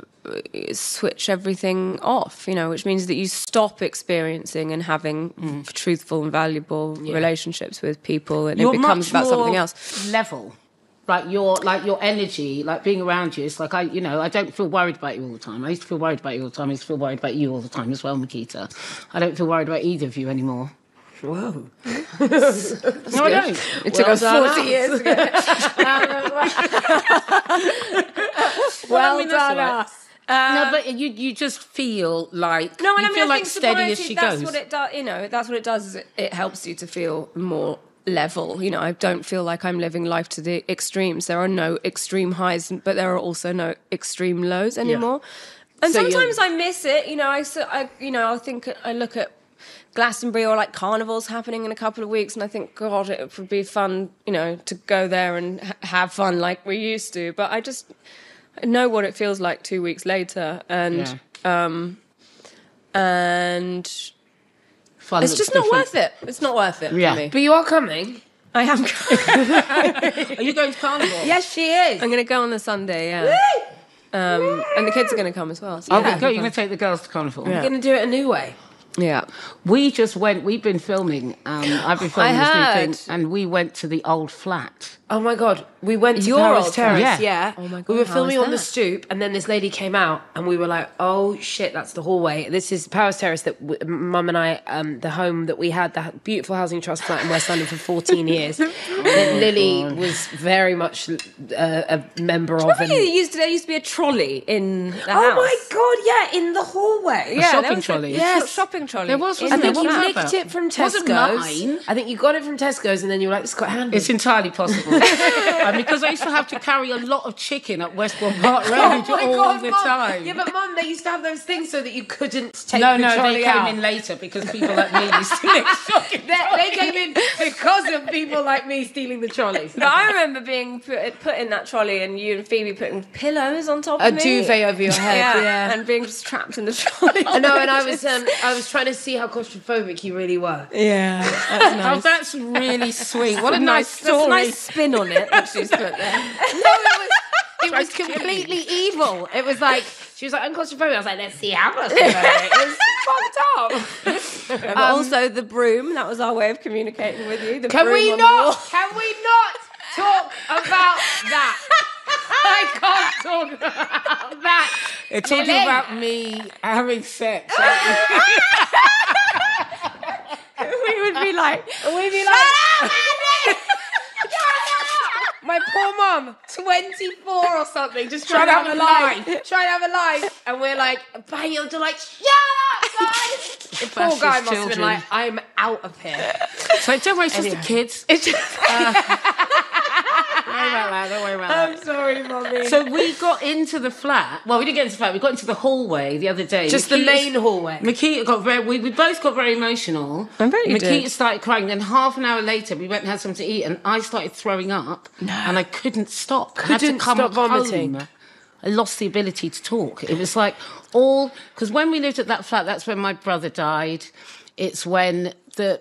switch everything off, which means that you stop experiencing and having truthful and valuable relationships with people, and You're it becomes about something else. Level. Like your energy, like being around you, it's like I don't feel worried about you all the time. I used to feel worried about you all the time. I used to feel worried about you all the time as well, Miquita. I don't feel worried about either of you anymore. Whoa. No, I don't. It took us 40 years to get Well done us. No, but you just feel like feel like steady as she goes. That's what it does. That's what it does. Is it helps you to feel more level. I don't feel like I'm living life to the extremes. There are no extreme highs, but there are also no extreme lows anymore. And so sometimes I miss it. I think I look at Glastonbury or like carnivals happening in a couple of weeks, and I think, God, it would be fun, you know, to go there and have fun like we used to. But I know what it feels like 2 weeks later, and Fun it's just not worth it. It's not worth it for me. But you are coming. I am. Are you going to carnival? Yes, she is. I'm going to go on the Sunday. Yeah. And the kids are going to come as well. So You're going to take the girls to carnival. We're going to do it a new way. Yeah. We just went. We've been filming. I've been filming this new thing, and we went to the old flat. Oh my God, we went to Your Paris old Terrace, flat? yeah. Oh my God, we were how filming was on the that? stoop, and then this lady came out, and we were like, oh shit, that's the hallway. This is Paris Terrace that Mum and I, the home that we had, the beautiful housing trust flat in West London for 14 years. That Lily was very much a member of. There used to be a trolley in the house. Oh my God, yeah, in the hallway. Yeah, shopping there was trolley. Yes, shopping trolley. There was, I wasn't think there? you What was nicked that it from about? Wasn't Tesco's. mine. I think you got it from Tesco's, and then you were like, it's got handles. It's entirely possible. Because I used to have to carry a lot of chicken up Westbourne Park Road all the Mum. time. Yeah, but Mum, they used to have those things so that you couldn't take No, the trolley they came out. in later because people like me used to make shocking They came in because of people like me stealing the trolleys. But I remember being put in that trolley, and you and Phoebe putting pillows on top A of me. duvet over your head, yeah. And being just trapped in the trolley. I know, and I was trying to see how claustrophobic you really were. Yeah, that's nice. Oh, that's really sweet. What a nice That's a story. nice spin on it that she's put there. No, it was completely evil. It was like, she was like, I'm claustrophobic. I was like, let's see how claustrophobic. It was fucked up. But also the broom, that was our way of communicating with you. Can broom we on the wall. not talk about that? I can't talk about that. They're talking Lily. about me having sex. We'd be like, my poor mum, 24 or something, just trying to have a life. And we're like, banging on to like, shut up, guys. The poor guy must have been like, I'm out of here. So don't worry, it's just the kids. It's just, Don't worry about that. I'm sorry, Mummy. So we got into the flat. Well, we didn't get into the flat. We got into the hallway the other day. Just the main hallway. Miquita got very. We both got very emotional. I bet you Miquita did. started crying. Then half an hour later, we went and had something to eat, and I started throwing up, and I couldn't stop. I had to Couldn't come stop vomiting. home. I lost the ability to talk. It was like because when we lived at that flat, that's when my brother died. It's when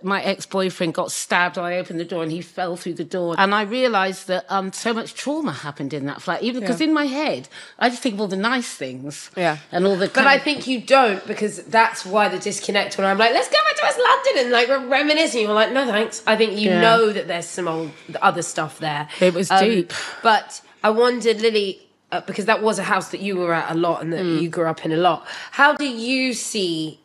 my ex-boyfriend got stabbed. I opened the door and he fell through the door. And I realised that so much trauma happened in that flat. Even because in my head, I just think of all the nice things. Yeah. And all the... But I think you don't, because that's why the disconnect when I'm like, let's go back to West London and like reminisce. And you're like, no thanks. I think you know that there's some other stuff there. It was deep. But I wondered, Lily, because that was a house that you were at a lot and that you grew up in a lot. How do you see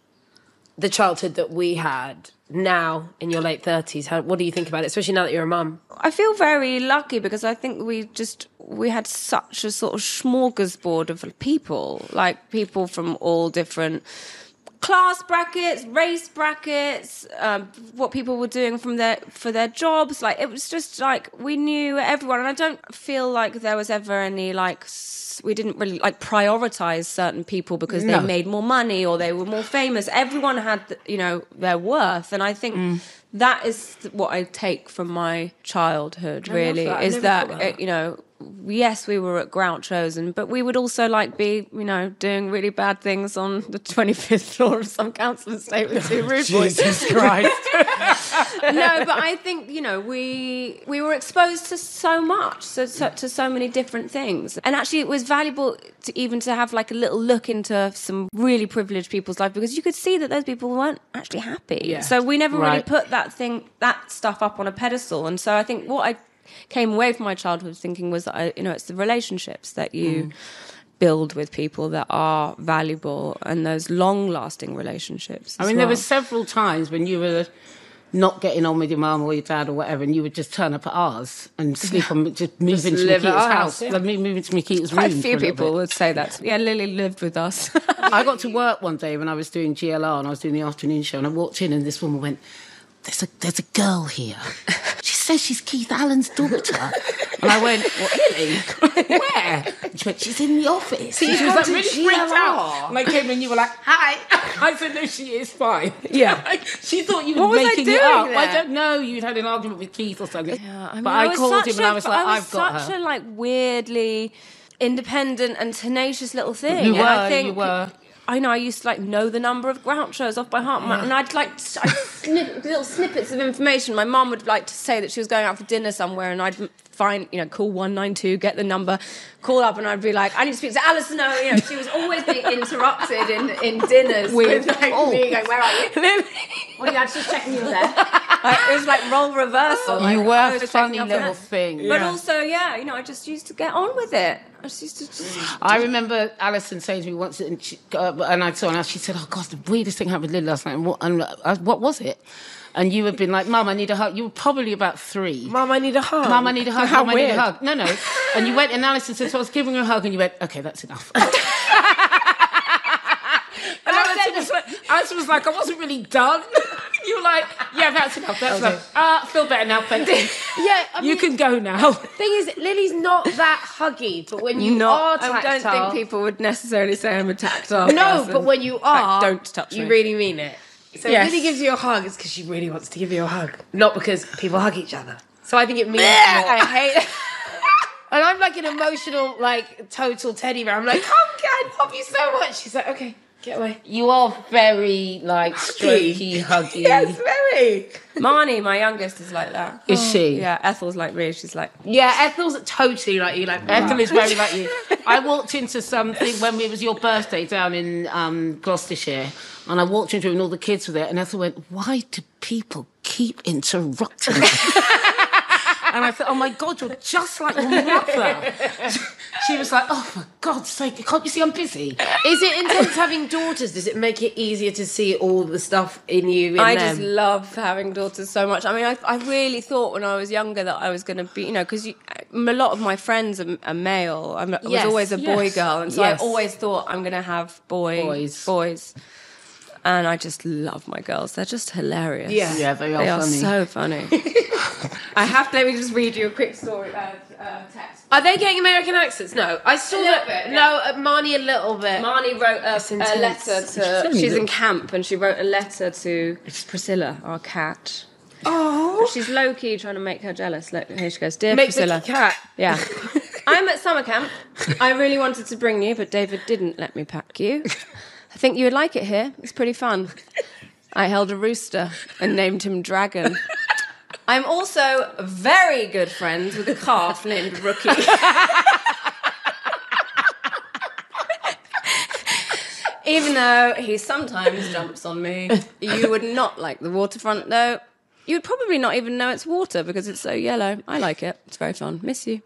the childhood that we had now in your late 30s? What do you think about it, especially now that you're a mum? I feel very lucky because I think we had such a sort of smorgasbord of people, like people from all different class brackets, race brackets, what people were doing for their jobs. Like, it was just like we knew everyone, and I don't feel like there was ever any like we didn't really like prioritize certain people because they made more money or they were more famous. Everyone had, their worth, and I think that is what I take from my childhood. Really, is that yes, we were at Groucho's, but we would also like be, doing really bad things on the 25th floor of some council estate with two rude boys. Jesus Christ. No, but I think, we were exposed to so much, to so many different things. And actually it was valuable to have like a little look into some really privileged people's life, because you could see that those people weren't actually happy. Yeah. So we never really put that stuff up on a pedestal. And so I think what I came away from my childhood thinking was that, it's the relationships that you build with people that are valuable, and those long-lasting relationships. There were several times when you were not getting on with your mum or your dad or whatever, and you would just turn up at ours and sleep on, just move into live at Miquita's our house. house, Like, move into Miquita's room. Quite a few for little people bit. would say that. Yeah, Lily lived with us. I got to work one day when I was doing GLR and I was doing the afternoon show, and I walked in and this woman went, there's a girl here. She says she's Keith Allen's daughter. And I went, what, Lily? Where? And she went, she's in the office. So she was like really freaked out. And I came in and you were like, hi. I said, no, she is fine. Yeah. She thought you were making it up. I don't know. You'd had an argument with Keith or something. Yeah, I mean, but I called him and I was like, I've got her. such a like weirdly independent and tenacious little thing. You And were, I think, you were. I know I used to like know the number of Grouchos off by heart, and I'd like little snippets of information. My mum would like to say that she was going out for dinner somewhere, and I'd find, call 192, get the number, call up, and I'd be like, I need to speak to Alison. She was always being interrupted in dinners with like, me going, where are you? Well, yeah, I was just checking you were there. It was like role reversal. You were I a was funny checking up little on thing. But also, I just used to get on with it. I just used to I remember Alison saying to me once, and I saw her, she said, oh, God, the weirdest thing happened with Lily last night. And what was it? And you had been like, Mum, I need a hug. You were probably about 3. Mum, I need a hug. Mum, I need a hug. How Mum, weird. I need a hug. No. And you went, and Alison said, so I was giving her a hug, and you went, okay, that's enough. And Alison was like, I wasn't really done. You were like, yeah, that's enough. That's enough. I feel better now, thank you. Yeah, I mean, you can go now. Thing is, Lily's not that huggy, but when you are tactile... I don't think people would necessarily say I'm a tactile No, person. but when you are, don't touch me. You really mean it. So Yes. Lily gives you a hug, it's because she really wants to give you a hug, not because people hug each other. So I think it means more. I hate it. And I'm like an emotional, like, total teddy bear. I'm like, oh, God, I love you so much. She's like, okay, get away. You are very, like, strokey, huggy. Yes, very. Marnie, my youngest, is like that. Is she? Yeah, Ethel's like me. She's like... Yeah, Ethel's totally like you. Like Ethel is very like you. I walked into something when it was your birthday down in Gloucestershire, and I walked into it and all the kids were there, and Ethel went, why do people keep interrupting me? And I thought, oh my God, you're just like your mother. She was like, oh, for God's sake, can't you see I'm busy? Is it intense having daughters? Does it make it easier to see all the stuff in you, in I them? just love having daughters so much. I mean, I really thought when I was younger that I was going to be, because a lot of my friends are male. I was always a boy girl, and so I always thought I'm going to have boys. And I just love my girls. They're just hilarious. Yeah, they are funny. So funny. Let me just read you a quick story text. Are they getting American accents? No. I saw that. Bit, No, Marnie a little bit. Marnie wrote a letter to... She's in camp, and she wrote a letter to Priscilla, our cat. Oh. She's low-key trying to make her jealous. Look, here she goes. Dear Make Priscilla. the cat. Yeah. I'm at summer camp. I really wanted to bring you, but David didn't let me pack you. I think you would like it here. It's pretty fun. I held a rooster and named him Dragon. I'm also very good friends with a calf named Rookie. Even though he sometimes jumps on me. You would not like the waterfront, though. You'd probably not even know it's water because it's so yellow. I like it. It's very fun. Miss you.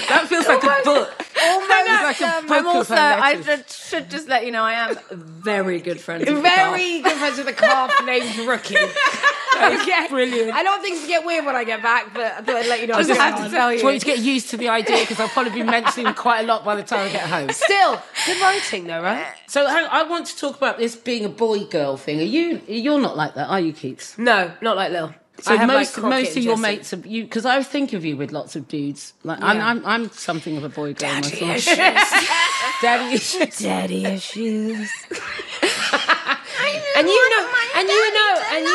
That feels like a book. Almost like a book I'm of also, her I letters. should just let you know, I am very good friends with Very good friends with a calf named Rookie. Okay. Brilliant. I don't think it's get weird when I get back, but I thought I'd let you know. I just have to tell I want you you. to get used to the idea because I'll probably be mentioning him quite a lot by the time I get home. Still, good writing though, right? So I want to talk about this being a boy-girl thing. You're not like that, are you, Keats? No, not like Lil. So I have, most like, Crockett of your and Jesse. mates are you, because I think of you with lots of dudes. Like I'm something of a boy girl Daddy myself. issues. Daddy issues. Daddy issues. And you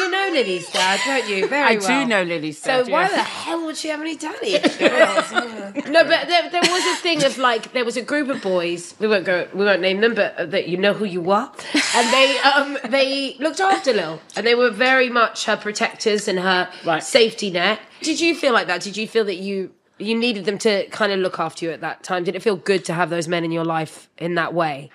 know Lily's dad, don't you? Very I well. do know Lily's So dad. why yes. the hell would she have any daddy issues? No, but there was a thing of like there was a group of boys. We won't name them, but that you know who you are. And they looked after Lil, and they were very much her protectors and her safety net. Did you feel like that? Did you feel that you needed them to kind of look after you at that time? Did it feel good to have those men in your life in that way?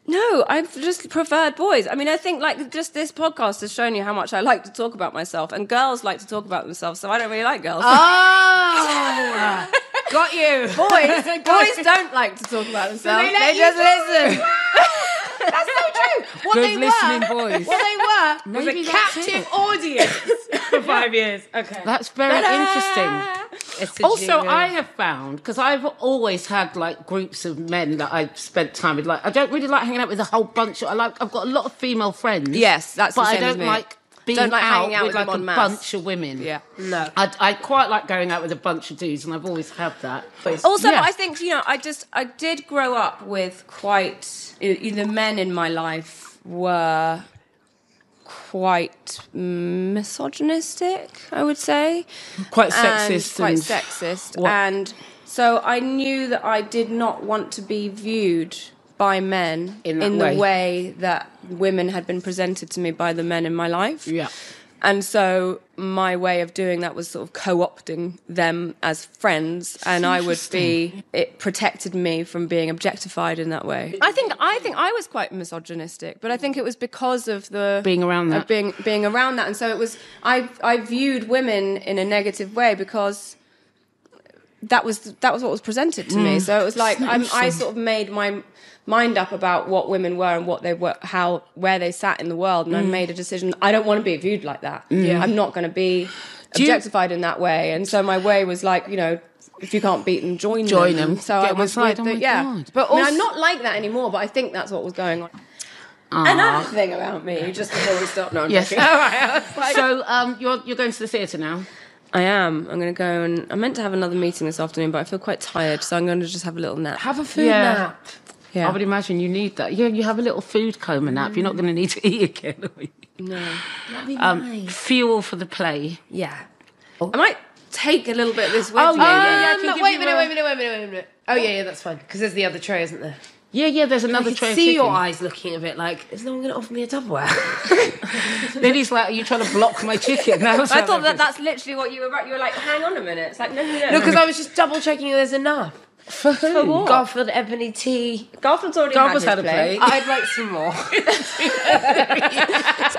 No, I've just preferred boys. I mean, I think like just this podcast has shown you how much I like to talk about myself, and girls like to talk about themselves, so I don't really like girls. Oh, got you. Boys don't like to talk about themselves. they let They you just talk. listen. That's so true. What Good they listening were, boys. What they were was Maybe a that's captive it. audience for 5 years. Okay. That's very interesting. It's a Also, jingle. I have found, because I've always had like groups of men that I've spent time with. Like, I don't really like hanging out with a whole bunch. I've got a lot of female friends. Yes, that's but the I same as don't me. like being Don't like hanging out with with like them a en masse. bunch of women. Yeah. No. I quite like going out with a bunch of dudes, and I've always had that. But Also, yeah. I think, I did grow up with quite... The men in my life were quite misogynistic, I would say. Quite sexist. Quite sexist. And so I knew that I did not want to be viewed by men in the way that women had been presented to me by the men in my life. Yeah. And so my way of doing that was sort of co-opting them as friends, and it protected me from being objectified in that way. I think I was quite misogynistic, but I think it was because of the being around that, being around that, and so it was. I viewed women in a negative way because that was what was presented to me. So it was like I sort of made my mind up about what women were and what they were, where they sat in the world, and I made a decision. I don't want to be viewed like that. I'm not going to be objectified in that way. And so my way was like, if you can't beat them, join them. So I was with God. But also, I'm not like that anymore. But I think that's what was going on. Another thing about me, just before we stop. No, I'm joking. All right. So you're going to the theatre now. I am. I'm going to go and I'm meant to have another meeting this afternoon, but I feel quite tired, so I'm going to just have a little nap. Have a food nap. Yeah. I would imagine you need that. Yeah, you have a little food coma nap. You're not going to need to eat again, are you? No. That'd be nice. Fuel for the play. Yeah. I might take a little bit of this with me. Wait a minute. Oh, yeah, that's fine. Because there's the other tray, isn't there? Yeah, there's another I tray can of see chicken. your eyes looking a bit like, is no one going to offer me a Tupperware? Lily's like, are you trying to block my chicken? I thought that's literally what you were about. You were like, hang on a minute. It's like, no. No, because I was just double checking there's enough. For who? For what? Garfield Ebony tea. Garfield's already had a plate. I'd like some more.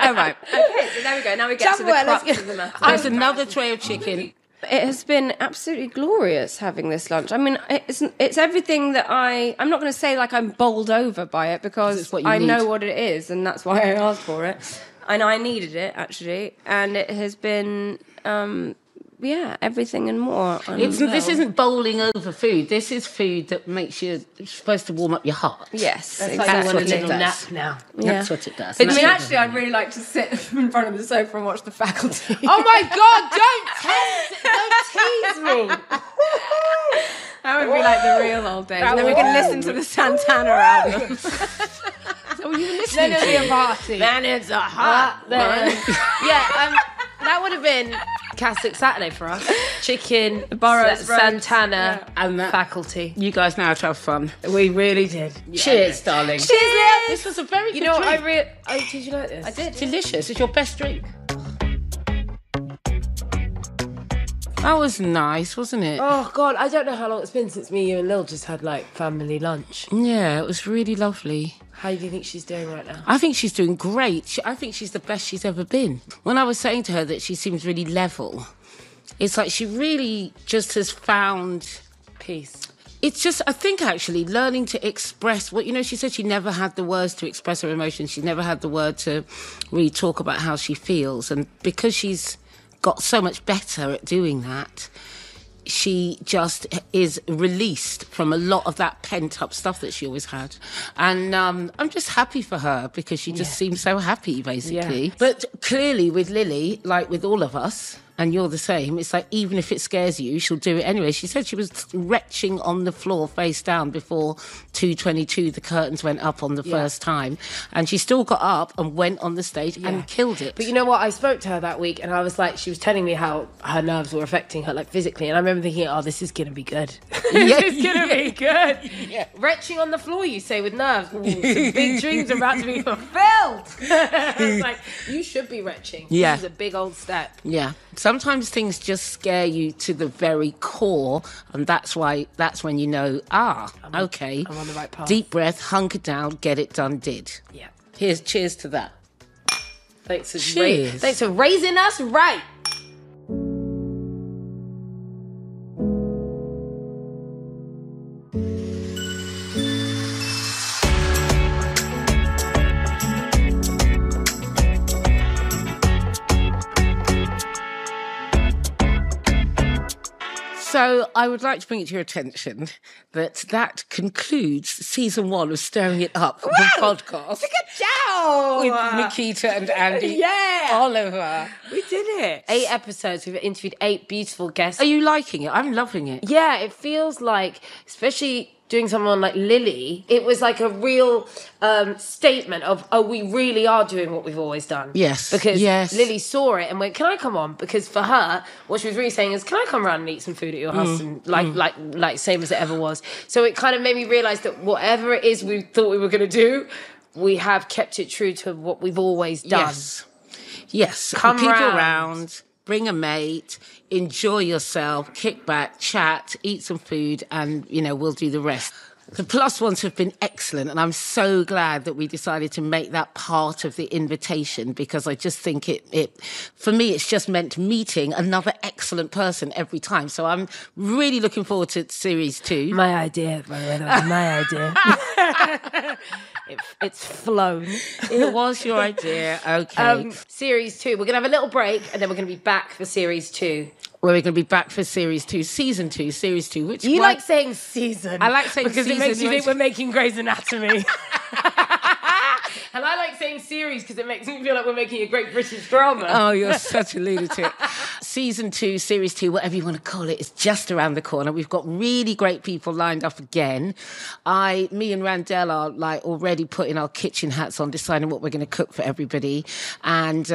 Oh, right. Okay, so there we go. Now we get to the crux of the matter. There's another tray of chicken. It has been absolutely glorious having this lunch. I mean, it's everything that I'm not going to say like I'm bowled over by it because I know what it is, and that's why I asked for it. And I needed it, actually. And it has been, everything and more. This isn't bowling over food. This is food that makes you supposed to warm up your heart. Yes, That's exactly. like I want a little nap now. Yeah. That's what it does. I mean, actually, I'd really like to sit in front of the sofa and watch The Faculty. Oh my God, don't tease me. That would be like the real old days. And then we can listen to the Santana album. So you were listening Then it'll be a party. Man, it's a hot one. That would have been Catholic Saturday for us. Chicken, Burroughs Road. Santana, And that- Faculty. You guys know how to have fun. We really did. Cheers, darling. Cheers, Liz. This was a very You good know what? drink. Did you like this? I did. Delicious. It's your best drink. That was nice, wasn't it? Oh God, I don't know how long it's been since me, you and Lil just had like family lunch. Yeah, it was really lovely. How do you think she's doing right now? I think she's doing great. I think she's the best she's ever been. When I was saying to her that she seems really level, it's like she really just has found Peace. It's just, I think, actually, learning to express what, she said she never had the words to express her emotions. She never had the word to really talk about how she feels. And because she's got so much better at doing that, she just is released from a lot of that pent-up stuff that she always had. And I'm just happy for her because she just seems so happy, basically. Yeah. But clearly with Lily, like with all of us, and you're the same, it's like even if it scares you, she'll do it anyway. She said she was retching on the floor face down before 2:22, the curtains went up on the first time. And she still got up and went on the stage and killed it. But you know what? I spoke to her that week and I was like, she was telling me how her nerves were affecting her, like physically. And I remember thinking, oh, this is going to be good. This is going to be good. Yeah. Retching on the floor, you say, with nerves. Ooh, some big dreams are about to be fulfilled. I was like, you should be retching. Yeah. This is a big old step. Yeah. Sometimes things just scare you to the very core, and that's when you know, okay. I'm on the right path. Deep breath, hunker down, get it done, did. Yeah. Cheers to that. Thanks for Cheers. thanks for raising us right. So I would like to bring it to your attention that concludes season 1 of Stirring It Up, the podcast. Ciao! With Miquita and Andy. Yeah! Oliver. We did it. 8 episodes. We've interviewed 8 beautiful guests. Are you liking it? I'm loving it. Yeah, it feels like, especially doing someone like Lily, it was like a real statement of, we really are doing what we've always done. Yes. Because Lily saw it and went, can I come on? Because for her, what she was really saying is, can I come around and eat some food at your house? And like same as it ever was. So it kind of made me realise that whatever it is we thought we were going to do, we have kept it true to what we've always done. Yes. Come people round. Bring a mate, enjoy yourself, kick back, chat, eat some food, and, we'll do the rest. The plus ones have been excellent, and I'm so glad that we decided to make that part of the invitation, because I just think it for me, it's just meant meeting another excellent person every time. So I'm really looking forward to series 2. My idea, by the way, that was my idea. It's flown. It was your idea. Okay. Series 2. We're going to have a little break, and then we're going to be back for series 2. Well, we're going to be back for series 2, season 2, series 2. Which you like saying season? I like saying because season. Because it makes you think we're making Grey's Anatomy. And I like saying series because it makes me feel like we're making a great British drama. Oh, you're such a lunatic. Season 2, series 2, whatever you want to call it, is just around the corner. We've got really great people lined up again. Me and Randell are already putting our kitchen hats on, deciding what we're going to cook for everybody. And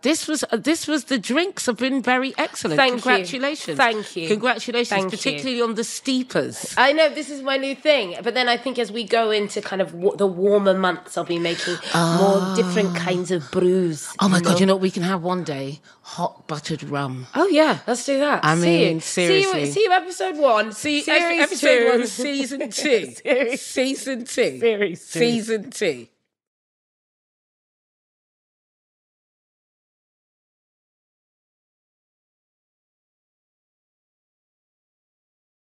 this was the drinks have been very excellent. Congratulations. Thank you. Congratulations, particularly on the steepers. I know, this is my new thing. But then I think as we go into kind of the warmer months, I'll be making more different kinds of brews. Oh my God, you know what we can have one day? Hot buttered rum. Oh yeah, let's do that. I mean, seriously. See you episode 1. Episode 1, season 2. Season 2. Series 2. Season 2.